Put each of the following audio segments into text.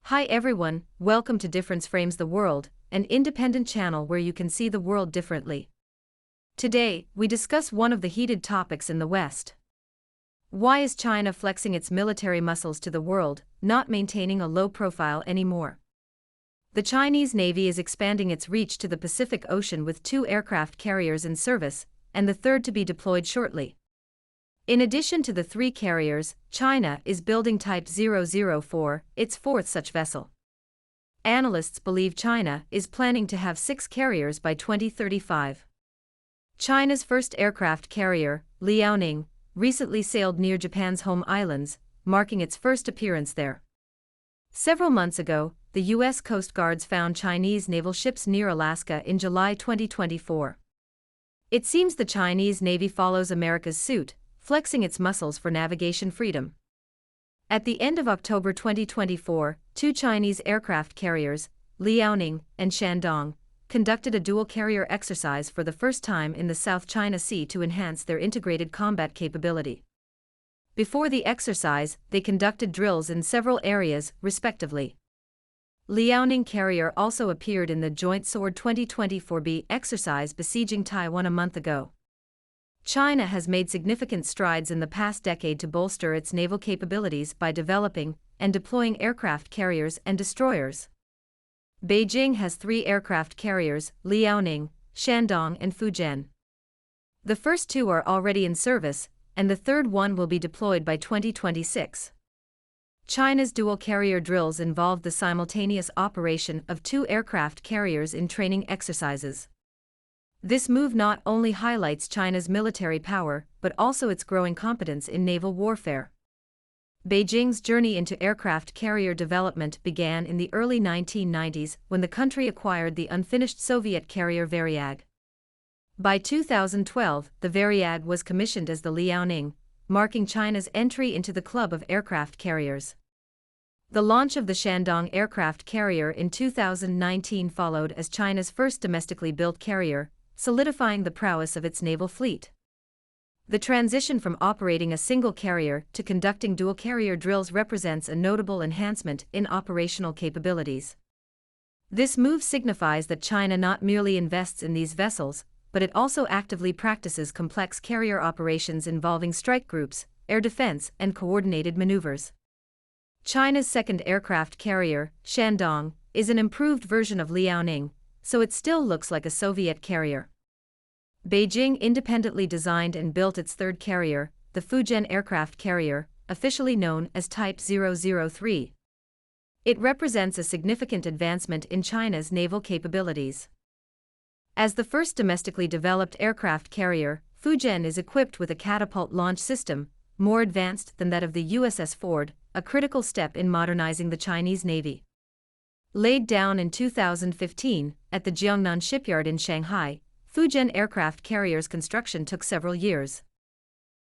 Hi everyone, welcome to Difference Frames the World, an independent channel where you can see the world differently. Today, we discuss one of the heated topics in the West. Why is China flexing its military muscles to the world, not maintaining a low profile anymore? The Chinese Navy is expanding its reach to the Pacific Ocean with 2 aircraft carriers in service, and the third to be deployed shortly. In addition to the 3 carriers, China is building Type 004, its 4th such vessel. Analysts believe China is planning to have 6 carriers by 2035. China's first aircraft carrier, Liaoning, recently sailed near Japan's home islands, marking its first appearance there. Several months ago, the U.S. Coast Guards found Chinese naval ships near Alaska in July 2024. It seems the Chinese Navy follows America's suit, flexing its muscles for navigation freedom. At the end of October 2024, 2 Chinese aircraft carriers, Liaoning and Shandong, conducted a dual-carrier exercise for the first time in the South China Sea to enhance their integrated combat capability. Before the exercise, they conducted drills in several areas, respectively. Liaoning carrier also appeared in the Joint Sword 2024B exercise besieging Taiwan a month ago. China has made significant strides in the past decade to bolster its naval capabilities by developing and deploying aircraft carriers and destroyers. Beijing has 3 aircraft carriers, Liaoning, Shandong and Fujian. The first 2 are already in service, and the third one will be deployed by 2026. China's dual-carrier drills involve the simultaneous operation of 2 aircraft carriers in training exercises. This move not only highlights China's military power, but also its growing competence in naval warfare. Beijing's journey into aircraft carrier development began in the early 1990s when the country acquired the unfinished Soviet carrier Varyag. By 2012, the Varyag was commissioned as the Liaoning, marking China's entry into the club of aircraft carriers. The launch of the Shandong aircraft carrier in 2019 followed as China's first domestically built carrier, solidifying the prowess of its naval fleet. The transition from operating a single carrier to conducting dual-carrier drills represents a notable enhancement in operational capabilities. This move signifies that China not merely invests in these vessels, but it also actively practices complex carrier operations involving strike groups, air defense, and coordinated maneuvers. China's second aircraft carrier, Shandong, is an improved version of Liaoning, so it still looks like a Soviet carrier. Beijing independently designed and built its third carrier, the Fujian aircraft carrier, officially known as Type 003. It represents a significant advancement in China's naval capabilities. As the first domestically developed aircraft carrier, Fujian is equipped with a catapult launch system, more advanced than that of the USS Ford, a critical step in modernizing the Chinese Navy. Laid down in 2015, at the Jiangnan shipyard in Shanghai, Fujian aircraft carrier's construction took several years.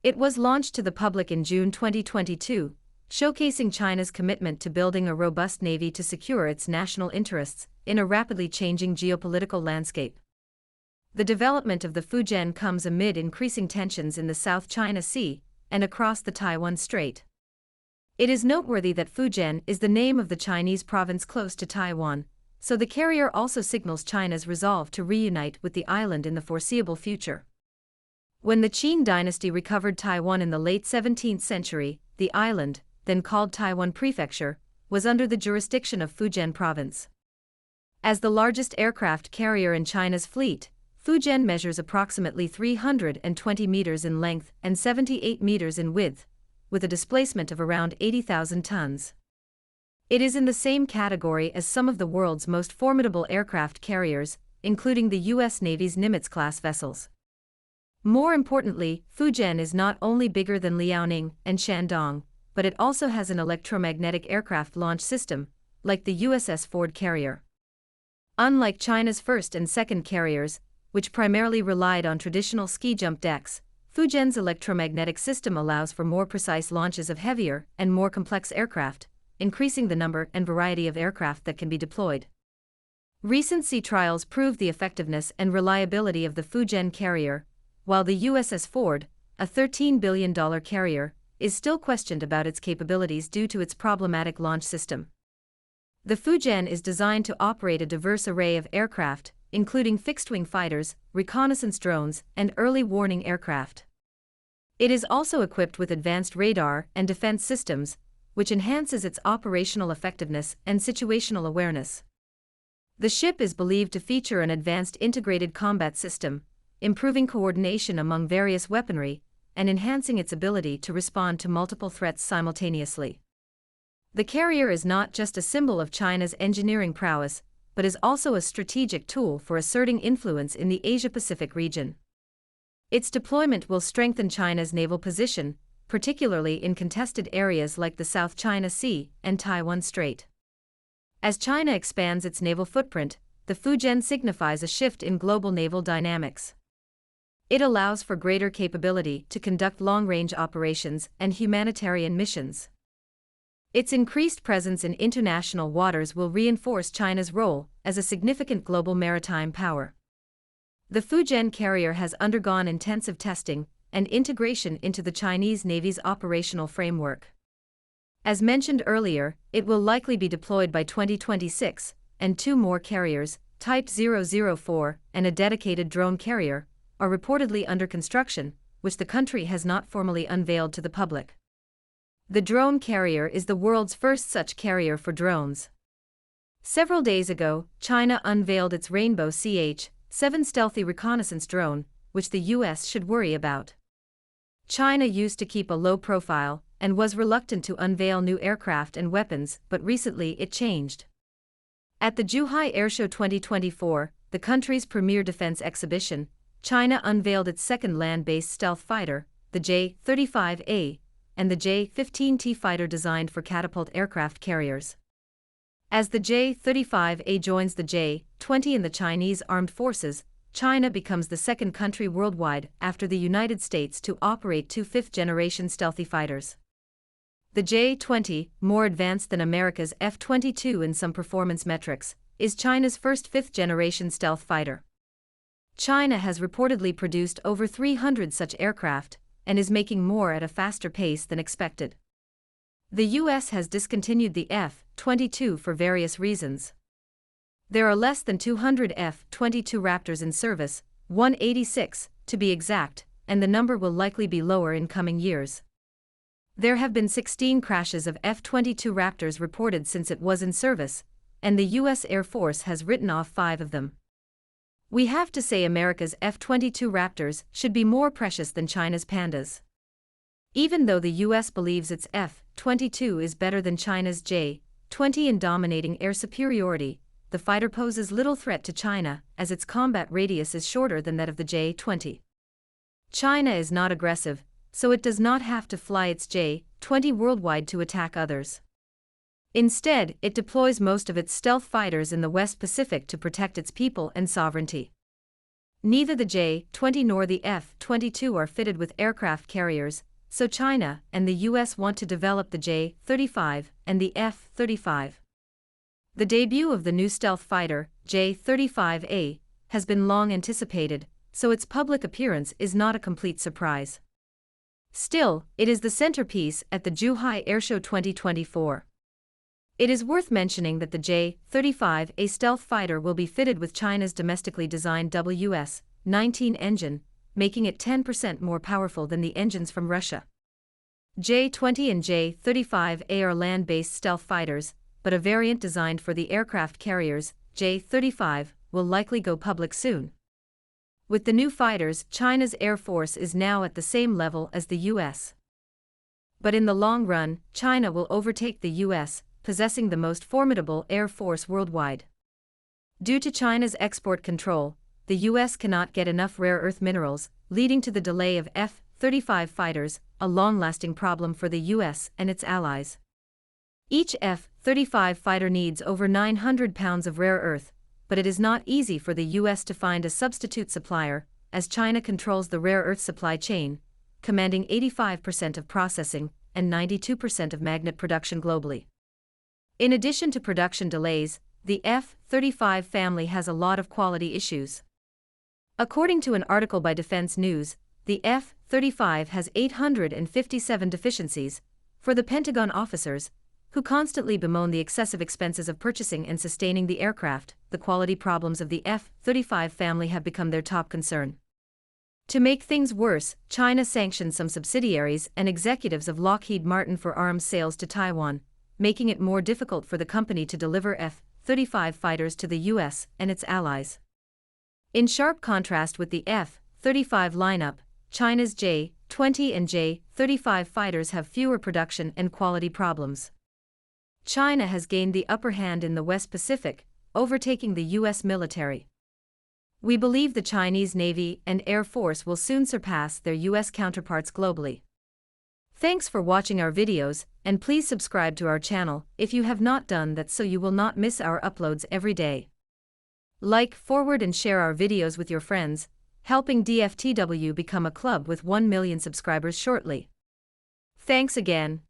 It was launched to the public in June 2022, showcasing China's commitment to building a robust navy to secure its national interests in a rapidly changing geopolitical landscape. The development of the Fujian comes amid increasing tensions in the South China Sea and across the Taiwan Strait. It is noteworthy that Fujian is the name of the Chinese province close to Taiwan, so the carrier also signals China's resolve to reunite with the island in the foreseeable future. When the Qing dynasty recovered Taiwan in the late 17th century, the island, then called Taiwan Prefecture, was under the jurisdiction of Fujian Province. As the largest aircraft carrier in China's fleet, Fujian measures approximately 320 meters in length and 78 meters in width, with a displacement of around 80,000 tons. It is in the same category as some of the world's most formidable aircraft carriers, including the U.S. Navy's Nimitz-class vessels. More importantly, Fujian is not only bigger than Liaoning and Shandong, but it also has an electromagnetic aircraft launch system, like the USS Ford carrier. Unlike China's first and second carriers, which primarily relied on traditional ski-jump decks, Fujian's electromagnetic system allows for more precise launches of heavier and more complex aircraft, increasing the number and variety of aircraft that can be deployed. Recent sea trials proved the effectiveness and reliability of the Fujian carrier, while the USS Ford, a $13 billion carrier, is still questioned about its capabilities due to its problematic launch system. The Fujian is designed to operate a diverse array of aircraft, including fixed-wing fighters, reconnaissance drones, and early warning aircraft. It is also equipped with advanced radar and defense systems, which enhances its operational effectiveness and situational awareness. The ship is believed to feature an advanced integrated combat system, improving coordination among various weaponry, and enhancing its ability to respond to multiple threats simultaneously. The carrier is not just a symbol of China's engineering prowess, but is also a strategic tool for asserting influence in the Asia-Pacific region. Its deployment will strengthen China's naval position, particularly in contested areas like the South China Sea and Taiwan Strait. As China expands its naval footprint, the Fujian signifies a shift in global naval dynamics. It allows for greater capability to conduct long-range operations and humanitarian missions. Its increased presence in international waters will reinforce China's role as a significant global maritime power. The Fujian carrier has undergone intensive testing and integration into the Chinese Navy's operational framework. As mentioned earlier, it will likely be deployed by 2026, and 2 more carriers, Type 004 and a dedicated drone carrier, are reportedly under construction, which the country has not formally unveiled to the public. The drone carrier is the world's first such carrier for drones. Several days ago, China unveiled its Rainbow CH-7 stealthy reconnaissance drone, which the US should worry about. China used to keep a low profile and was reluctant to unveil new aircraft and weapons, but recently it changed. At the Zhuhai Airshow 2024, the country's premier defense exhibition, China unveiled its second land-based stealth fighter, the J-35A, and the J-15T fighter designed for catapult aircraft carriers. As the J-35A joins the J-20 in the Chinese armed forces, China becomes the second country worldwide after the United States to operate 2 fifth-generation stealthy fighters. The J-20, more advanced than America's F-22 in some performance metrics, is China's first fifth-generation stealth fighter. China has reportedly produced over 300 such aircraft, and is making more at a faster pace than expected. The US has discontinued the F-22 for various reasons. There are less than 200 F-22 Raptors in service, 186, to be exact, and the number will likely be lower in coming years. There have been 16 crashes of F-22 Raptors reported since it was in service, and the US Air Force has written off 5 of them. We have to say America's F-22 Raptors should be more precious than China's Pandas. Even though the US believes its F-22 is better than China's J-20 in dominating air superiority, the fighter poses little threat to China as its combat radius is shorter than that of the J-20. China is not aggressive, so it does not have to fly its J-20 worldwide to attack others. Instead, it deploys most of its stealth fighters in the West Pacific to protect its people and sovereignty. Neither the J-20 nor the F-22 are fitted with aircraft carriers, so China and the US want to develop the J-35 and the F-35. The debut of the new stealth fighter, J-35A, has been long anticipated, so its public appearance is not a complete surprise. Still, it is the centerpiece at the Zhuhai Airshow 2024. It is worth mentioning that the J-35A stealth fighter will be fitted with China's domestically designed WS-19 engine, making it 10% more powerful than the engines from Russia. J-20 and J-35A are land-based stealth fighters, but a variant designed for the aircraft carriers, J-35, will likely go public soon. With the new fighters, China's Air Force is now at the same level as the US. But in the long run, China will overtake the US, possessing the most formidable air force worldwide. Due to China's export control, the US cannot get enough rare earth minerals, leading to the delay of F-35 fighters, a long-lasting problem for the US and its allies. Each F-35 fighter needs over 900 pounds of rare earth, but it is not easy for the US to find a substitute supplier, as China controls the rare earth supply chain, commanding 85% of processing and 92% of magnet production globally. In addition to production delays, the F-35 family has a lot of quality issues. According to an article by Defense News, the F-35 has 857 deficiencies. For the Pentagon officers, who constantly bemoan the excessive expenses of purchasing and sustaining the aircraft. The quality problems of the F-35 family have become their top concern. To make things worse, China sanctioned some subsidiaries and executives of Lockheed Martin for arms sales to Taiwan, making it more difficult for the company to deliver F-35 fighters to the US and its allies. In sharp contrast with the F-35 lineup, China's J-20 and J-35 fighters have fewer production and quality problems. China has gained the upper hand in the West Pacific, overtaking the US military. We believe the Chinese Navy and Air Force will soon surpass their US counterparts globally. Thanks for watching our videos, and please subscribe to our channel if you have not done that so you will not miss our uploads every day. Like, forward and share our videos with your friends, helping DFTW become a club with 1 million subscribers shortly. Thanks again.